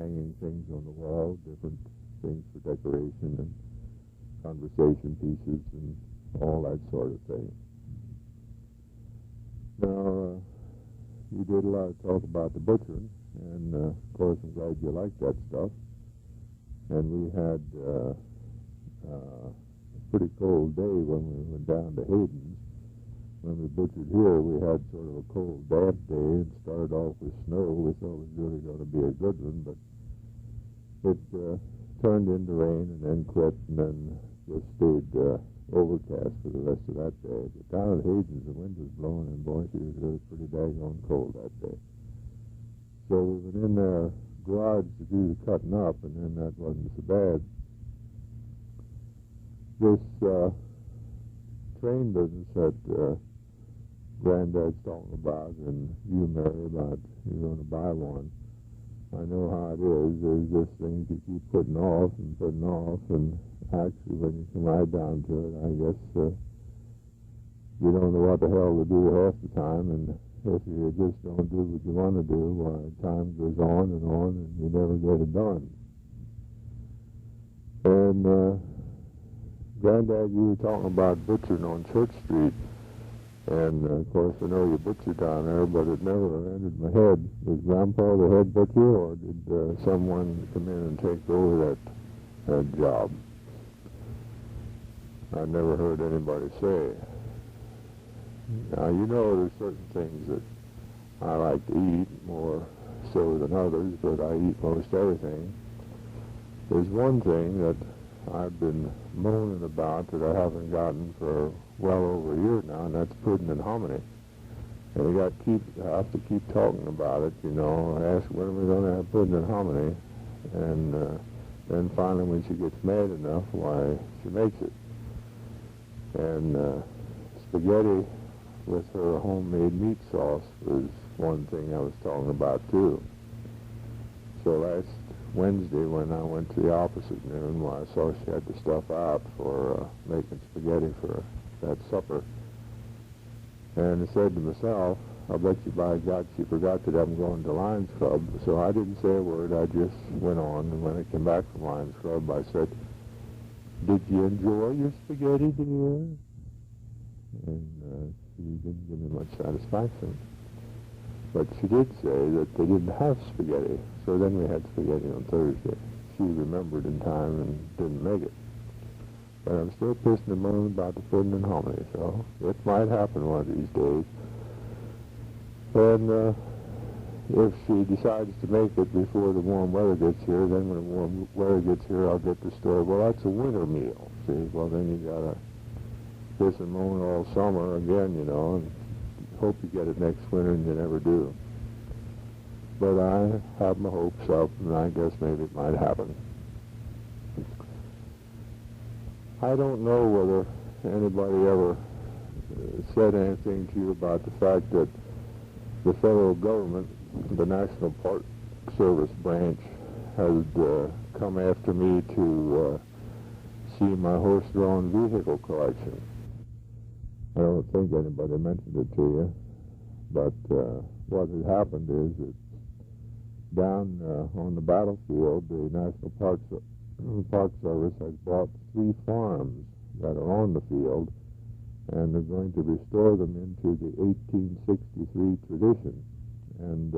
hanging things on the wall, different things for decoration and conversation pieces and all that sort of thing. Now, you did a lot of talk about the butchering, and of course I'm glad you liked that stuff. And we had a pretty cold day when we went down to Hayden's. When we butchered here, we had sort of a cold, damp day and started off with snow. We thought it was really going to be a good one, but it turned into rain and then quit and then just stayed overcast for the rest of that day. But down at Hayden's, the wind was blowing, and boy, it was really pretty daggone cold that day. So we went in their garage to do the cutting up, and then that wasn't so bad. This train business that Granddad's talking about, and you, Mary, about you're going to buy one. I know how it is. There's just things you keep putting off, and actually when you come right down to it, I guess you don't know what the hell to do half the time, and if you just don't do what you want to do, time goes on, and you never get it done. And Granddad, you were talking about butchering on Church Street. And, of course, I know you butchered down there, but it never entered my head. Was Grandpa the head butcher, or did someone come in and take over that job? I never heard anybody say. Now, you know there's certain things that I like to eat more so than others, but I eat most everything. There's one thing that I've been moaning about that I haven't gotten for well over a year now, and that's pudding and hominy. And I have to keep talking about it, you know, ask when are we going to have pudding and hominy, and then finally when she gets mad enough, why, she makes it. And spaghetti with her homemade meat sauce was one thing I was talking about too. So last Wednesday when I went to the office at noon, I saw she had the stuff out for making spaghetti for that supper. And I said to myself, I'll bet you by God she forgot that I'm going to Lions Club. So I didn't say a word. I just went on. And when I came back from Lions Club, I said, "Did you enjoy your spaghetti, dear?" And she didn't give me much satisfaction. But she did say that they didn't have spaghetti. So then we had spaghetti on Thursday. She remembered in time and didn't make it. But I'm still pissing and moaning about the pudding and hominy, so it might happen one of these days. And if she decides to make it before the warm weather gets here, then when the warm weather gets here, I'll get the story, well, that's a winter meal. See, well, then you got to piss and moan all summer again, you know, and hope you get it next winter, and you never do. But I have my hopes up, and I guess maybe it might happen. I don't know whether anybody ever said anything to you about the fact that the federal government, the National Park Service branch, has come after me to see my horse-drawn vehicle collection. I don't think anybody mentioned it to you, but what had happened is that down on the battlefield, the National Park Service has bought 3 farms that are on the field, and they're going to restore them into the 1863 tradition and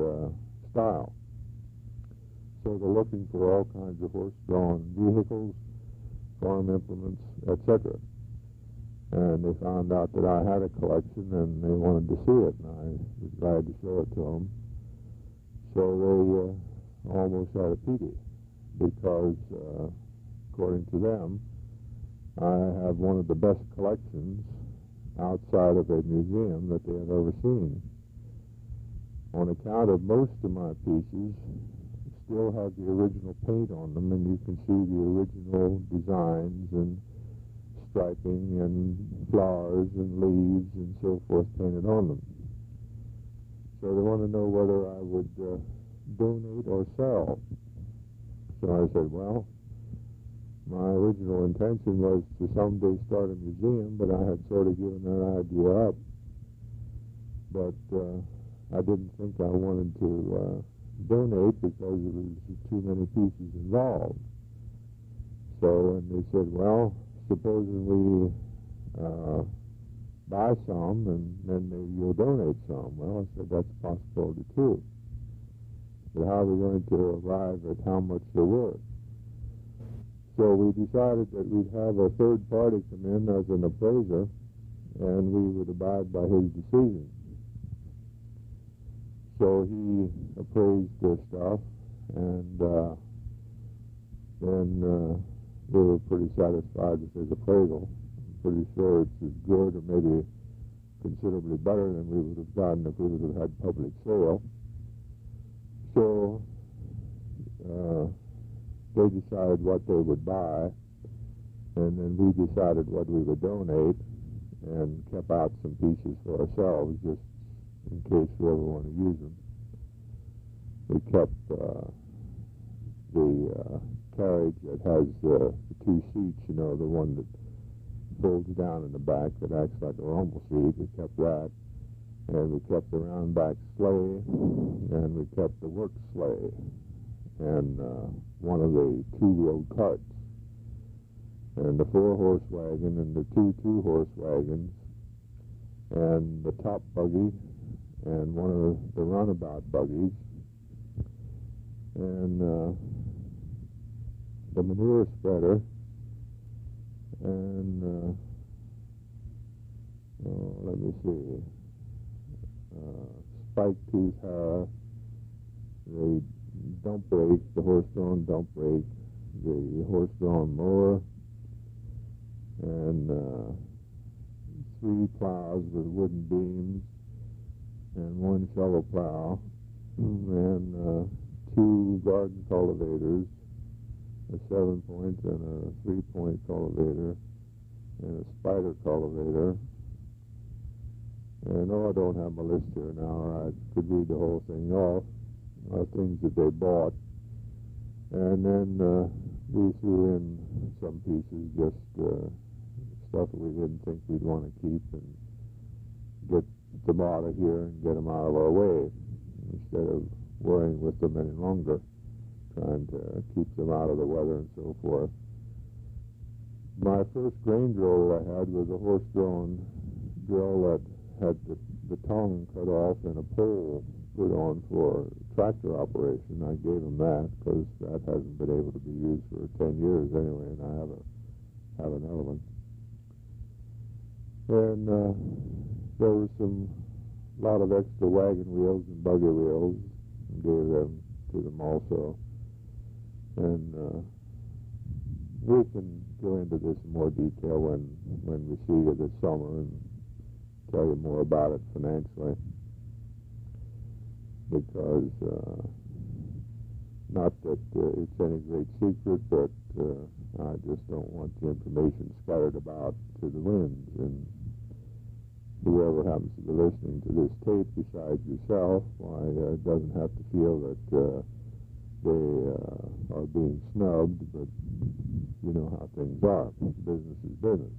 style. So they're looking for all kinds of horse-drawn vehicles, farm implements, etc. And they found out that I had a collection, and they wanted to see it, and I was glad to show it to them. So they almost had a pity, because according to them, I have one of the best collections outside of a museum that they have ever seen. On account of most of my pieces still have the original paint on them, and you can see the original designs and striping and flowers and leaves and so forth painted on them. So they want to know whether I would donate or sell. So I said, well, my original intention was to someday start a museum, but I had sort of given that idea up. But I didn't think I wanted to donate because there was too many pieces involved. So, and they said, well, supposing we buy some and then maybe you'll donate some. Well, I said, that's a possibility too. But how are we going to arrive at how much they're worth? So we decided that we'd have a third party come in as an appraiser, and we would abide by his decision. So he appraised the stuff, and then we were pretty satisfied with his appraisal. I'm pretty sure it's as good or maybe considerably better than we would have gotten if we would have had public sale. So they decided what they would buy, and then we decided what we would donate, and kept out some pieces for ourselves just in case we ever want to use them. We kept the carriage that has the two seats, you know, the one that folds down in the back that acts like a rumble seat. We kept that, and we kept the round back sleigh, and we kept the work sleigh, and one of the two-wheeled carts, and the four-horse wagon, and the two-horse wagons, and the top buggy, and one of the runabout buggies, and the manure spreader, and let me see, spike tooth harrow, the dump rake, the horse-drawn dump rake, the horse-drawn mower, and 3 plows with wooden beams, and 1 shovel plow, and 2 garden cultivators, a 7-point and a 3-point cultivator, and a spider cultivator. And I don't have my list here now, or I could read the whole thing off. Things that they bought, and then we threw in some pieces, just stuff that we didn't think we'd want to keep, and get them out of here and get them out of our way instead of worrying with them any longer, trying to keep them out of the weather and so forth. My first grain drill that I had was a horse-drawn drill that had the tongue cut off and a pole put on for tractor operation. I gave him that because that hasn't been able to be used for 10 years anyway, and I have another one. And there was a lot of extra wagon wheels and buggy wheels, and gave them to them also. And we can go into this in more detail when we see you this summer and tell you more about it financially. Because not that it's any great secret, but I just don't want the information scattered about to the winds. And whoever happens to be listening to this tape besides yourself, why, doesn't have to feel that they are being snubbed, but you know how things are. Business is business.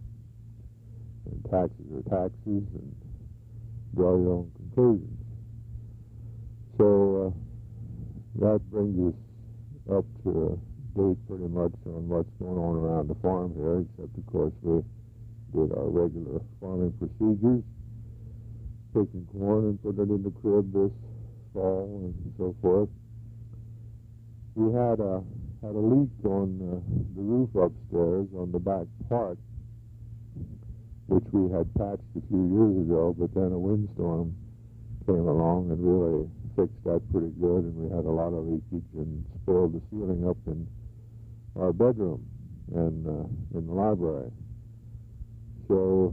And taxes are taxes, and draw your own conclusions. So that brings us up to date pretty much on what's going on around the farm here, except of course we did our regular farming procedures, picking corn and putting it in the crib this fall and so forth. We had a leak on the roof upstairs on the back part, which we had patched a few years ago, but then a windstorm came along and really fixed that pretty good, and we had a lot of leakage and spilled the ceiling up in our bedroom and in the library. So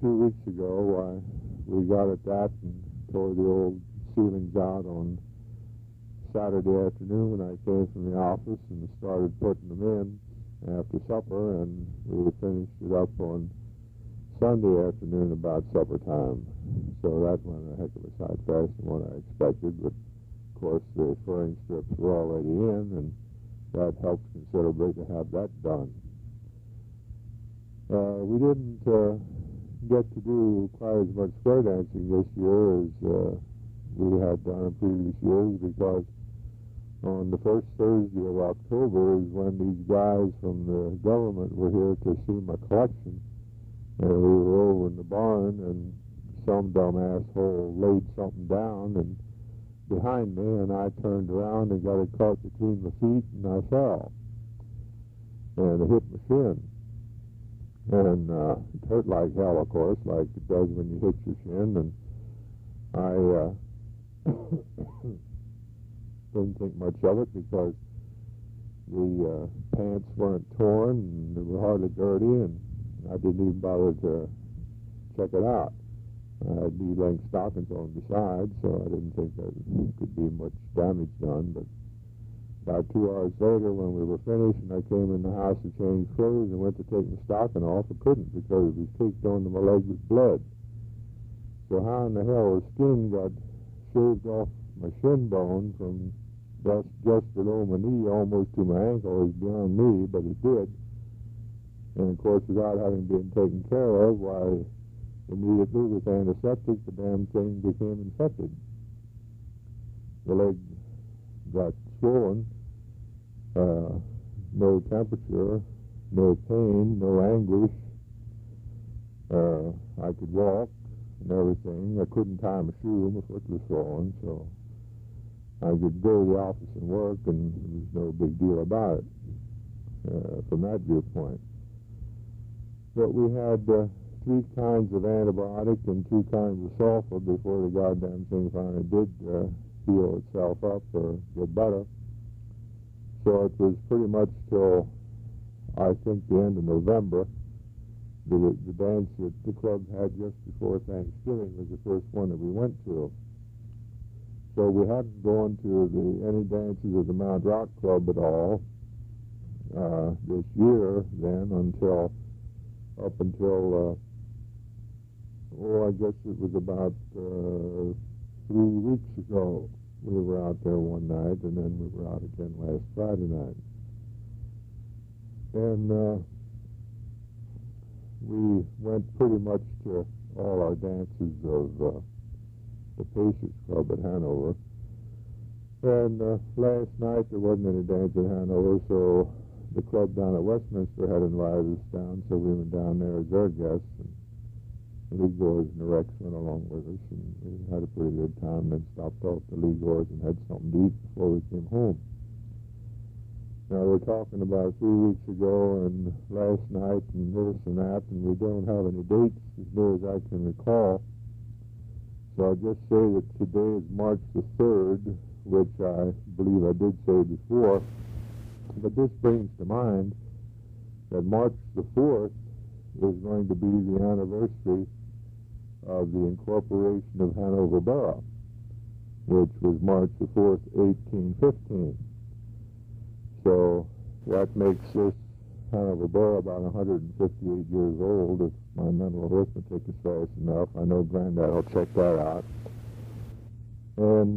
2 weeks ago, we got at that and tore the old ceilings out on Saturday afternoon when I came from the office, and started putting them in after supper, and we finished it up on Sunday afternoon about supper time. So that went a heck of a sight faster than what I expected, but of course the furring strips were already in, and that helped considerably to have that done. We didn't get to do quite as much square dancing this year as we had done in previous years, because On the first Thursday of October is when these guys from the government were here to see my collection. And we were over in the barn, and some dumb asshole laid something down and behind me, and I turned around and got it caught between my feet, and I fell. And it hit my shin. And it hurt like hell, of course, like it does when you hit your shin. And I didn't think much of it because the pants weren't torn and they were hardly dirty, and I didn't even bother to check it out. I had knee-length stockings on besides, so I didn't think there could be much damage done. But about 2 hours later, when we were finished and I came in the house to change clothes and went to take my stocking off, I couldn't because it was caked onto my leg with blood. So how in the hell the skin got shaved off my shin bone from just below my knee almost to my ankle is beyond me, but it did. And of course, without having been taken care of, why, immediately with antiseptic, the damn thing became infected. The leg got swollen, no temperature, no pain, no anguish. I could walk and everything. I couldn't tie my shoe, my foot was swollen, so I could go to the office and work, and there was no big deal about it from that viewpoint. But we had 3 kinds of antibiotic and 2 kinds of sulfa before the goddamn thing finally did heal itself up or get better. So it was pretty much till, I think, the end of November. The dance that the club had just before Thanksgiving was the first one that we went to. So we hadn't gone to any dances of the Mount Rock Club at all this year then up until, I guess it was about 3 weeks ago. We were out there one night, and then we were out again last Friday night. And we went pretty much to all our dances of the Pacers Club at Hanover. And last night there wasn't any dance at Hanover, so the club down at Westminster had invited us down, so we went down there as their guests. And the Ligors and the Rex went along with us, and we had a pretty good time, then stopped off the Ligors and had something to eat before we came home. Now, we're talking about 3 weeks ago and last night and this and that, and we don't have any dates as near as I can recall. So I'll just say that today is March the 3rd, which I believe I did say before. But this brings to mind that March the 4th is going to be the anniversary of the incorporation of Hanover Borough, which was March the 4th, 1815. So that makes this Hanover Borough about 158 years old, if my mental arithmetic is fast enough. I know Granddad will check that out. And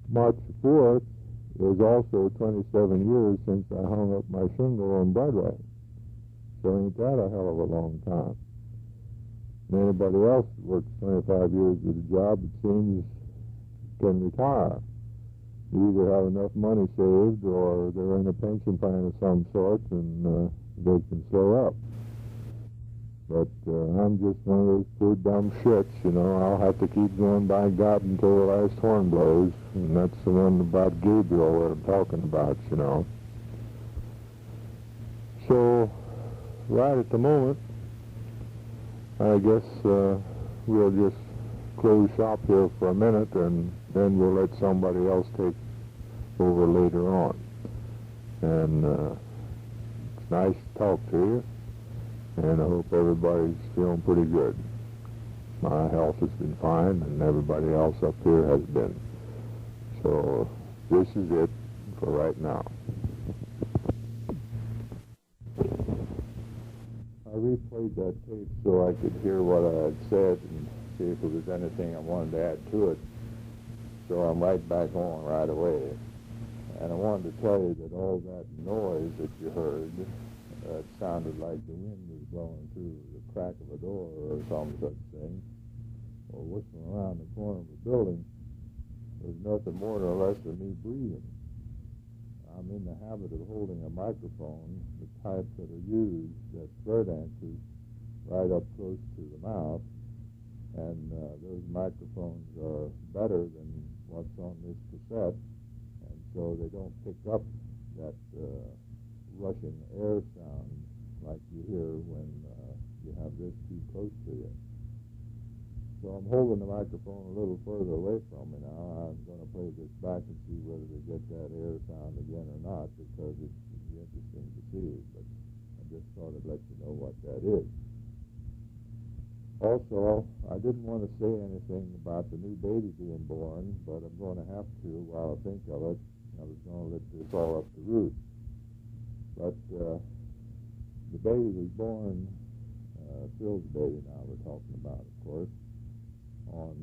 March the 4th is also 27 years since I hung up my shingle on Broadway. So ain't that a hell of a long time? And anybody else that works 25 years with a job, it seems, can retire. You either have enough money saved or they're in a pension plan of some sort and they can slow up. But I'm just one of those poor dumb shits, you know. I'll have to keep going by God until the last horn blows. And that's the one about Gabriel that I'm talking about, you know. So, right at the moment, I guess we'll just close shop here for a minute, and then we'll let somebody else take over later on. And it's nice to talk to you, and I hope everybody's feeling pretty good. My health has been fine, and everybody else up here has been. So this is it for right now. I replayed that tape so I could hear what I had said and see if there was anything I wanted to add to it. So I'm right back on right away. And I wanted to tell you that all that noise that you heard, it sounded like the wind was blowing through the crack of a door or some such thing, or whistling around the corner of a building. was nothing more nor less than me breathing. I'm in the habit of holding a microphone, the type that are used at throat answers, right up close to the mouth, and those microphones are better than what's on this cassette, and so they don't pick up that rushing air sound like you hear when you have this too close to you. So I'm holding the microphone a little further away from me now. I'm going to play this back and see whether they get that air sound again or not, because it's interesting to see. But I just thought I'd let you know what that is. Also, I didn't want to say anything about the new baby being born, but I'm going to have to while I think of it. I was going to let this all up to Ruth. But the baby was born, Phil's baby now we're talking about, of course, on,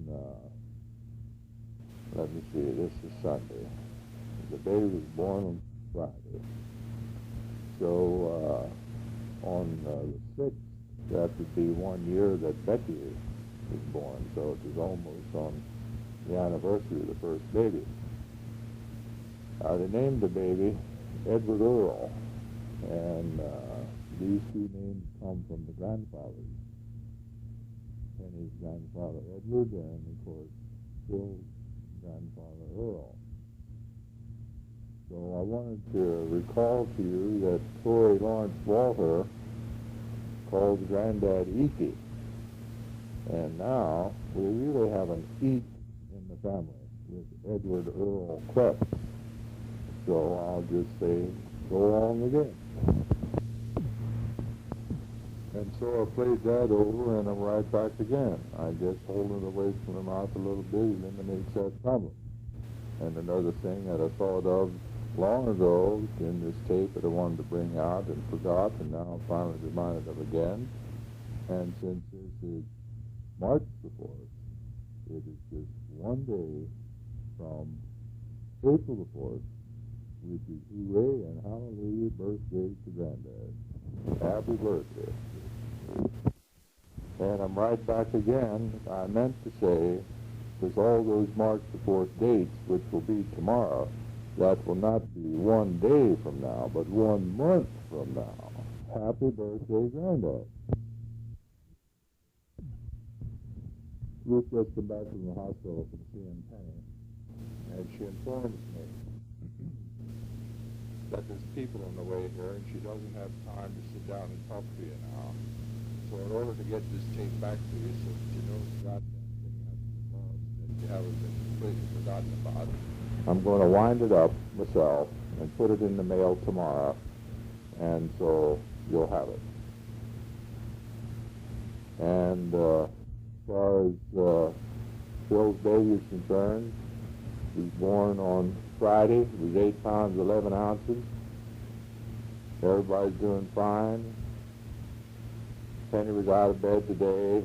let me see, this is Sunday. The baby was born on Friday. So on the 6th, that would be 1 year that Becky was born. So it was almost on the anniversary of the first baby. They named the baby Edward Earl, and these two names come from the grandfathers. Penny's grandfather Edward, and of course Phil's grandfather Earl. So I wanted to recall to you that Tory Lawrence Walter called Granddad Eeky, and now we really have an Eek in the family with Edward Earl Krepp. So I'll just say, go along again. And so I played that over, and I'm right back again. I guess holding it away from the mouth a little bit eliminates that problem. And another thing that I thought of long ago in this tape that I wanted to bring out and forgot, and now I'm finally reminded of again. And since this is March the 4th, it is just one day from April the 4th, which is hooray and hallelujah birthday to Granddad. Happy birthday. And I'm right back again. I meant to say, there's all those March the 4th dates, which will be tomorrow. That will not be one day from now, but 1 month from now. Happy birthday, Granddad. Ruth just came back from the hospital from seeing Penny, and she informs me that there's people on the way here, and she doesn't have time to sit down and talk to you now. So in order to get this tape back to you so that you know the goddamn thing hasn't been lost, that you haven't been completely forgotten about, I'm going to wind it up myself and put it in the mail tomorrow, and so you'll have it. And as far as Phil's baby is concerned, he was born on Friday. He was 8 pounds 11 ounces. Everybody's doing fine. Penny was out of bed today.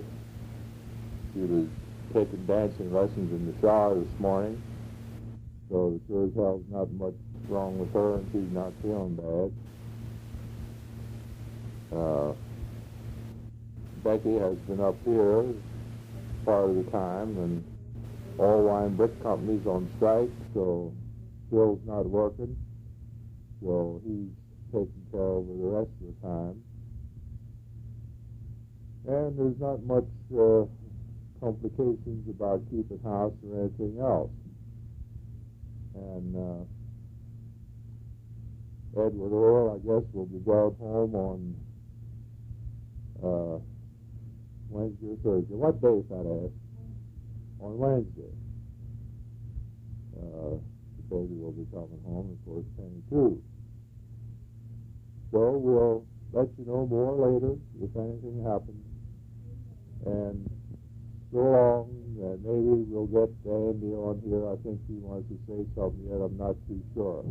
She was taking dancing lessons in the shower this morning. So sure as hell's not much wrong with her, and she's not feeling bad. Becky has been up here part of the time, and all wine brick companies on strike, so Phil's not working, so he's taking care of her the rest of the time. And there's not much complications about keeping house or anything else. And Edward Earl, I guess, will be brought home on Wednesday or Thursday. What day, fat ass? On Wednesday. The baby will be coming home, of course, Penny too. So we'll let you know more later if anything happens. And so long, and maybe we'll get Andy on here. I think he wants to say something yet. I'm not too sure.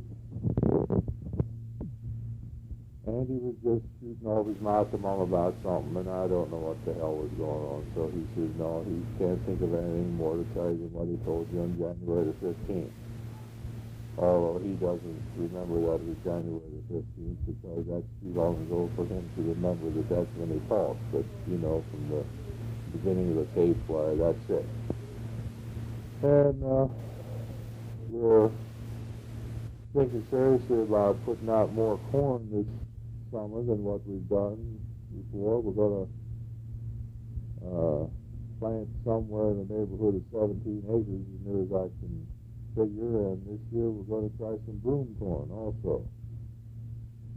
Andy was just shooting off his mouth to Mom about something, and I don't know what the hell was going on. So he says, no, he can't think of anything more to tell you than what he told you on January the 15th. Although he doesn't remember that it was January the 15th, because that's too long ago for him to remember that that's when he talked. But, you know, from the beginning of the tape, why, that's it. And we're thinking seriously about putting out more corn this summer than what we've done before. We're going to plant somewhere in the neighborhood of 17 acres, as near as I can figure, and this year we're going to try some broom corn also.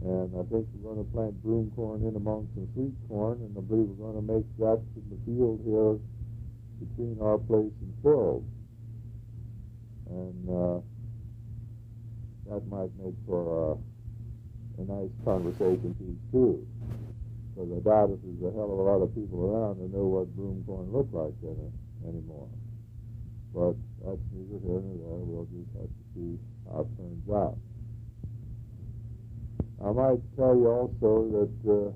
And I think we're going to plant broom corn in among some sweet corn, and I believe we're going to make that in the field here between our place and Phil's. And that might make for a nice conversation piece too. Because I doubt if there's a hell of a lot of people around that know what broom corn look like anymore. But that's neither here nor there. We'll just have to see how it turns out. I might tell you also that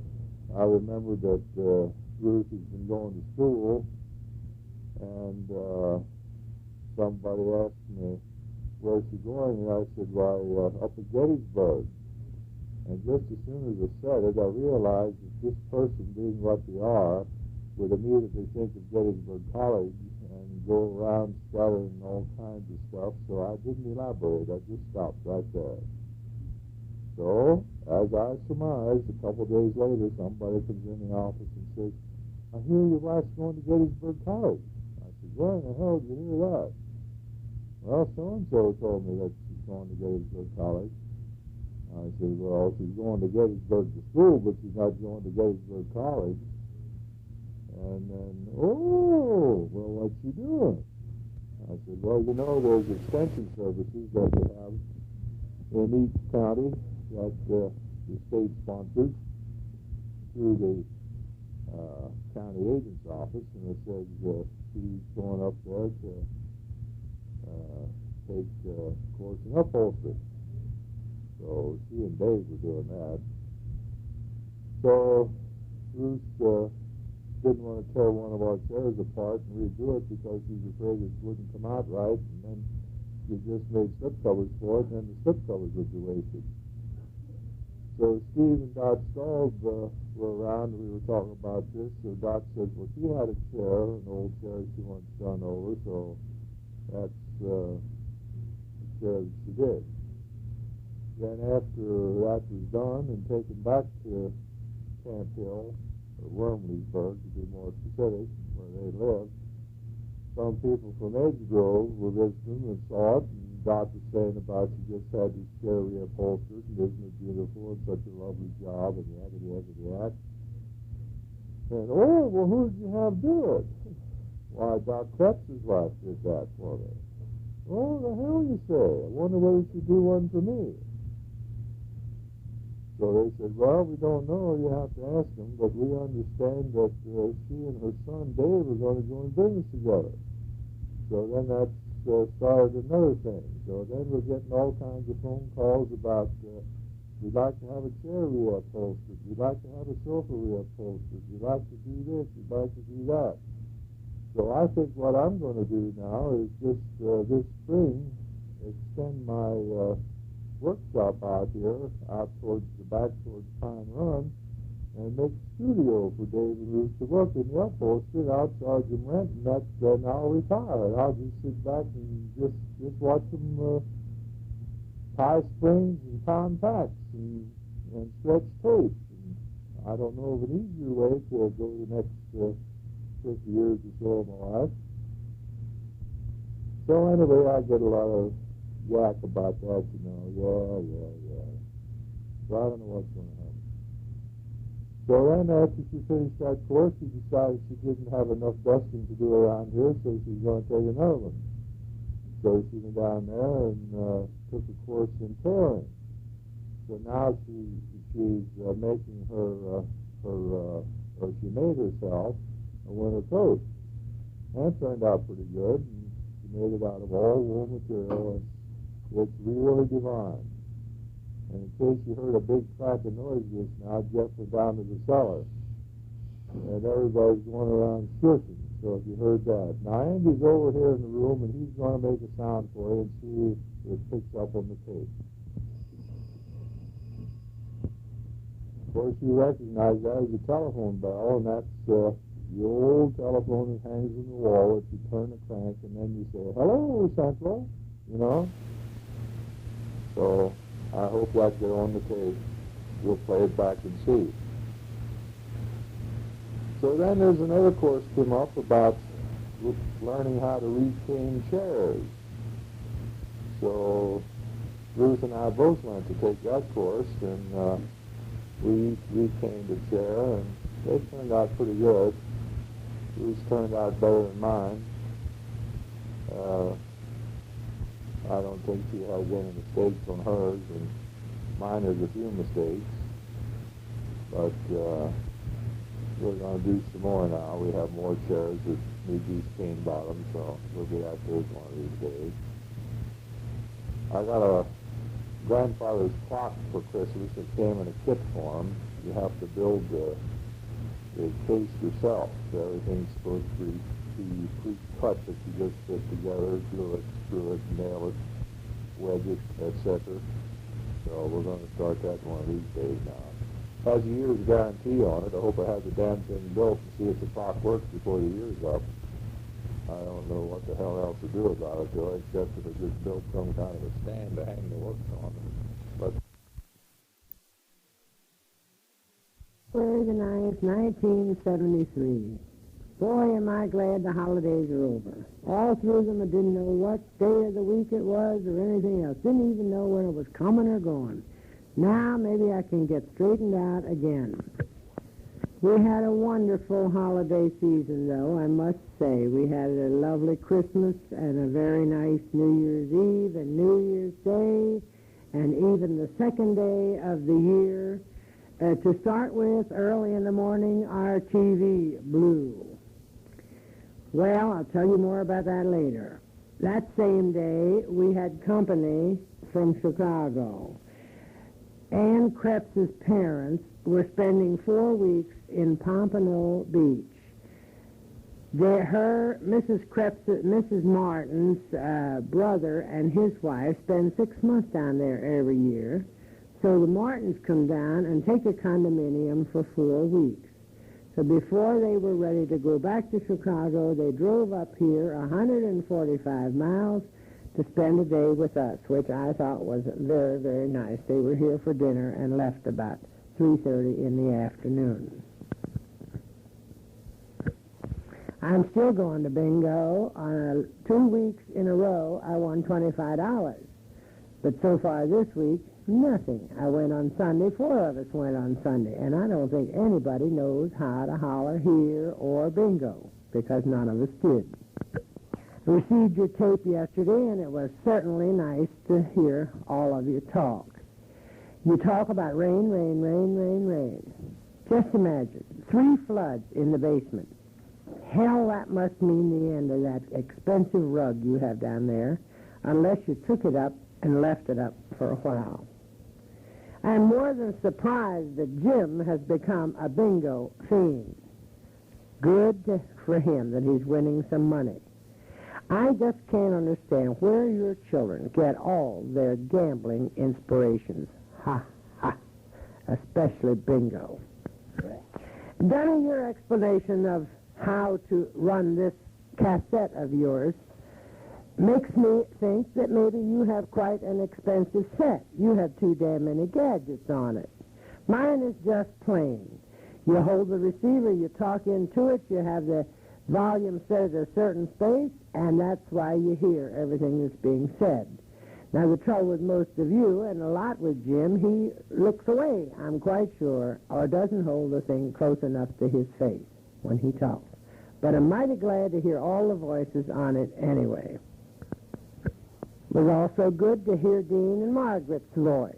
I remember that Ruth has been going to school, and somebody asked me, where's she going? And I said, why, up at Gettysburg. And just as soon as I said it, I realized that this person, being what they are, would immediately think of Gettysburg College and go around stuttering all kinds of stuff, so I didn't elaborate. I just stopped right there. So, as I surmised, a couple of days later, somebody comes in the office and says, I hear your wife's going to Gettysburg College. I said, where in the hell did you hear that? Well, so-and-so told me that she's going to Gettysburg College. I said, well, she's going to Gettysburg to school, but she's not going to Gettysburg College. And then, oh, well, what's she doing? I said, well, you know, there's extension services that they have in each county that the state sponsors through the county agent's office, and it says she's going up there to take a course in upholstery. So she and Dave were doing that. So Ruth didn't want to tear one of our chairs apart and redo it because she was afraid it wouldn't come out right, and then she just made slip covers for it, and then the slip covers would be wasted. So Steve and Dot Staub were around, and we were talking about this. So Dot said, well, she had a chair, an old chair she wants done over, so that's the chair that she did. Then after that was done and taken back to Camp Hill, or Wormleysburg to be more specific, where they lived, some people from Edge Grove were visiting and saw it, and Dot was saying about she just had this chair reupholstered, and isn't it beautiful, and such a lovely job, and yakety-yakety-yak. And, oh, well, who did you have do it? Why, Doc Kretz's wife did that for me. Oh, the hell you say? I wonder whether she'd do one for me. So they said, well, we don't know. You have to ask them, but we understand that she and her son Dave are going to go in business together. So then that started another thing. So then we're getting all kinds of phone calls about we'd like to have a chair reupholstered. We'd like to have a sofa reupholstered. We'd like to do this. We'd like to do that. So I think what I'm going to do now is just this spring extend my workshop out here, out towards the back towards Pine Run, and make a studio for Dave and Ruth to work in the upholstery. I'll charge them rent, and then I'll retire. And I'll just sit back and just watch them tie springs and contacts and stretch tape. And I don't know of an easier way to go the next 50 years or so of my life. So anyway, I get a lot of whack about that, you know. Yeah. So I don't know what's going to happen. So then after she finished that course, she decided she didn't have enough dusting to do around here, so she's going to take another one. So she went down there and took a course in tailoring. So now she's making she made herself a winter coat. And it turned out pretty good. And she made it out of all wool material, and it's really divine. And in case you heard a big crack of noise just now, Jeff went down to the cellar. And everybody's going around shushing. So if you heard that. Now Andy's over here in the room, and he's going to make a sound for you and see if it picks up on the tape. Of course, you recognize that as a telephone bell, and that's the old telephone that hangs in the wall that you turn the crank, and then you say, hello, Central. you know? So I hope like they're on the tape, we'll play it back and see. So then there's another course came up about learning how to recane chairs. So Ruth and I both went to take that course, and we recaned a chair, and they turned out pretty good. Ruth's turned out better than mine. I don't think she has any mistakes on hers, and mine has a few mistakes. But we're going to do some more now. We have more chairs that need these cane bottoms, so we'll get at those one of these days. I got a grandfather's clock for Christmas that came in a kit form. You have to build the case yourself. So everything's supposed to be pre-cut that you just fit together, glue it, screw it, nail it, wedge it, etc. So we're going to start that one of these days now. Has a year's guarantee on it. I hope I have the damn thing built and see if the clock works before the year's up. I don't know what the hell else to do about it, though, except if I just built some kind of a stand to hang the works on. But February the 9th, 1973. Boy, am I glad the holidays are over. All through them, I didn't know what day of the week it was or anything else. Didn't even know when it was coming or going. Now maybe I can get straightened out again. We had a wonderful holiday season, though, I must say. We had a lovely Christmas and a very nice New Year's Eve and New Year's Day, and even the second day of the year. To start with, early in the morning, our TV blew. Well, I'll tell you more about that later. That same day, we had company from Chicago. Ann Krebs's parents were spending 4 weeks in Pompano Beach. Mrs. Martin's brother and his wife spend 6 months down there every year. So the Martins come down and take a condominium for 4 weeks. So before they were ready to go back to Chicago, they drove up here 145 miles to spend a day with us, which I thought was very, very nice. They were here for dinner and left about 3:30 in the afternoon. I'm still going to bingo. On 2 weeks in a row, I won $25. But so far this week, nothing. I went on Sunday. 4 of us went on Sunday. And I don't think anybody knows how to holler here or bingo, because none of us did. I received your tape yesterday, and it was certainly nice to hear all of you talk. You talk about rain, rain, rain, rain, rain. Just imagine, 3 floods in the basement. Hell, that must mean the end of that expensive rug you have down there, unless you took it up and left it up for a while. I'm more than surprised that Jim has become a bingo fiend. Good for him that he's winning some money. I just can't understand where your children get all their gambling inspirations. Ha, ha, especially bingo. Dunning, your explanation of how to run this cassette of yours makes me think that maybe you have quite an expensive set. You have too damn many gadgets on it. Mine is just plain. You hold the receiver, you talk into it, you have the volume set at a certain space, and that's why you hear everything that's being said. Now, the trouble with most of you, and a lot with Jim, he looks away, I'm quite sure, or doesn't hold the thing close enough to his face when he talks. But I'm mighty glad to hear all the voices on it anyway. It was also good to hear Dean and Margaret's voice.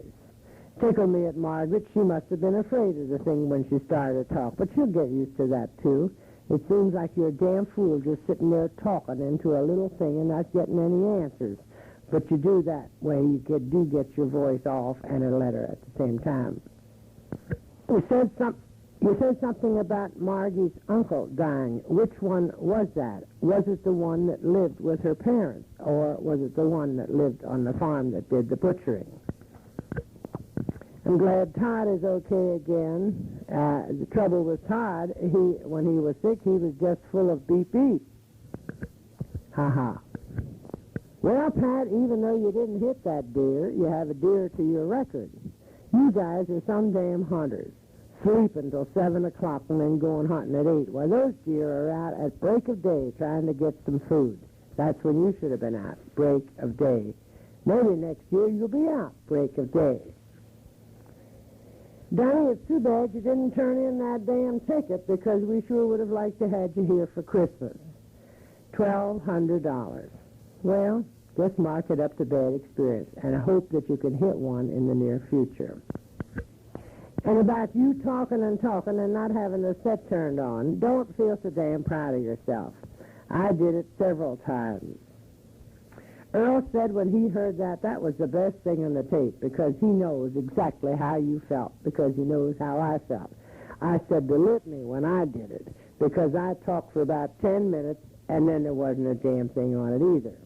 Tickled me at Margaret. She must have been afraid of the thing when she started to talk, but she'll get used to that, too. It seems like you're a damn fool just sitting there talking into a little thing and not getting any answers. But you do that way, you do get your voice off and a letter at the same time. You said something about Margie's uncle dying. Which one was that? Was it the one that lived with her parents, or was it the one that lived on the farm that did the butchering? I'm glad Todd is okay again. The trouble with Todd, when he was sick, he was just full of beep beep. Ha ha. Well, Pat, even though you didn't hit that deer, you have a deer to your record. You guys are some damn hunters. Sleep until 7 o'clock and then going hunting at 8. Well, those deer are out at break of day trying to get some food. That's when you should have been out, break of day. Maybe next year you'll be out, break of day. Donnie, it's too bad you didn't turn in that damn ticket because we sure would have liked to have you here for Christmas. $1,200. Well, just mark it up to bad experience, and I hope that you can hit one in the near future. And about you talking and not having the set turned on, don't feel so damn proud of yourself. I did it several times. Earl said when he heard that was the best thing on the tape because he knows exactly how you felt, because he knows how I felt. I said the litany when I did it because I talked for about 10 minutes and then there wasn't a damn thing on it either.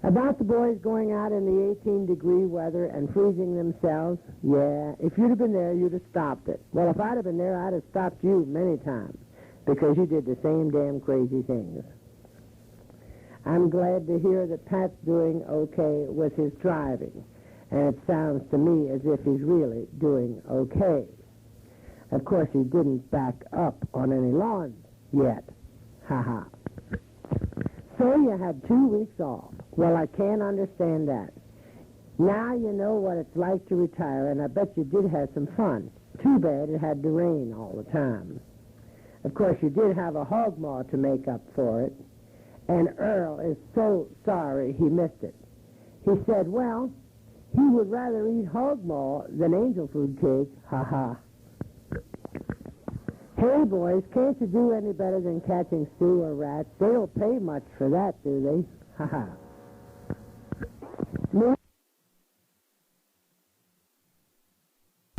About the boys going out in the 18-degree weather and freezing themselves, yeah, if you'd have been there, you'd have stopped it. Well, if I'd have been there, I'd have stopped you many times because you did the same damn crazy things. I'm glad to hear that Pat's doing okay with his driving, and it sounds to me as if he's really doing okay. Of course, he didn't back up on any lawns yet. Ha-ha. So you had 2 weeks off. Well, I can't understand that. Now you know what it's like to retire, and I bet you did have some fun. Too bad it had to rain all the time. Of course, you did have a hog maw to make up for it, and Earl is so sorry he missed it. He said, well, he would rather eat hog maw than angel food cake. Ha-ha. Hey, boys, can't you do any better than catching stew or rats? They don't pay much for that, do they? Ha-ha.